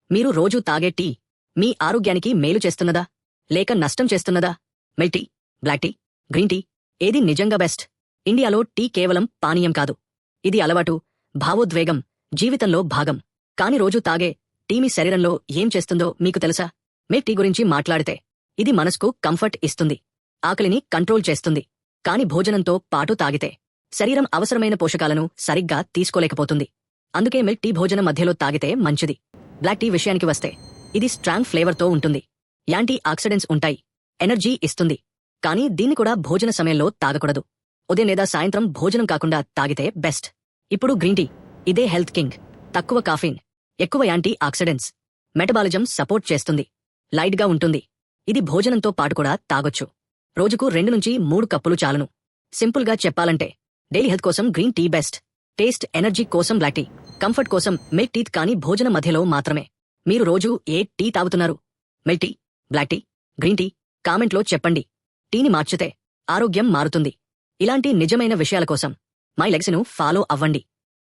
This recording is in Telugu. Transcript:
మీరు రోజూ తాగే టీ మీ ఆరోగ్యానికి మేలు చేస్తున్నదా లేక నష్టం చేస్తున్నదా? Milk tea, black tea, green tea ఏది నిజంగా బెస్ట్? ఇండియాలో టీ కేవలం పానీయం కాదు, ఇది అలవాటు, భావోద్వేగం, జీవితంలో భాగం. కాని రోజూ తాగే టీ మీ శరీరంలో ఏం చేస్తుందో మీకు తెలుసా? మిల్క్ టీ గురించి మాట్లాడితే ఇది మనసుకు కంఫర్ట్ ఇస్తుంది, ఆకలిని కంట్రోల్ చేస్తుంది. కాని భోజనంతో పాటు తాగితే శరీరం అవసరమైన పోషకాలను సరిగ్గా తీసుకోలేకపోతుంది. అందుకే మిల్క్ టీ భోజనం మధ్యలో తాగితే మంచిది. బ్లాక్ టీ విషయానికి వస్తే ఇది స్ట్రాంగ్ ఫ్లేవర్తో ఉంటుంది, యాంటీ ఆక్సిడెంట్స్ ఉంటాయి, ఎనర్జీ ఇస్తుంది. కానీ దీన్ని కూడా భోజన సమయంలో తాగకూడదు. ఉదయం లేదా సాయంత్రం భోజనం కాకుండా తాగితే బెస్ట్. ఇప్పుడు గ్రీన్ టీ, ఇదే హెల్త్ కింగ్. తక్కువ కాఫీన్, ఎక్కువ యాంటీ ఆక్సిడెంట్స్, మెటబాలిజం సపోర్ట్ చేస్తుంది, లైట్ గా ఉంటుంది. ఇది భోజనంతో పాటు కూడా తాగొచ్చు. రోజుకు 2 నుంచి 3 కప్పులు చాలును. సింపుల్ గా చెప్పాలంటే డైలీ హెల్త్ కోసం green tea best, taste energy కోసం బ్లాక్ టీ, కంఫర్ట్ కోసం మిల్క్ టీ. కానీ భోజన మధ్యలో మాత్రమే. మీరు రోజూ ఏ టీ తాగుతున్నారు? Milk tea, black tea, green tea? కామెంట్లో చెప్పండి. టీని మార్చితే ఆరోగ్యం మారుతుంది. ఇలాంటి నిజమైన విషయాల కోసం మై లెగసీను ఫాలో అవ్వండి.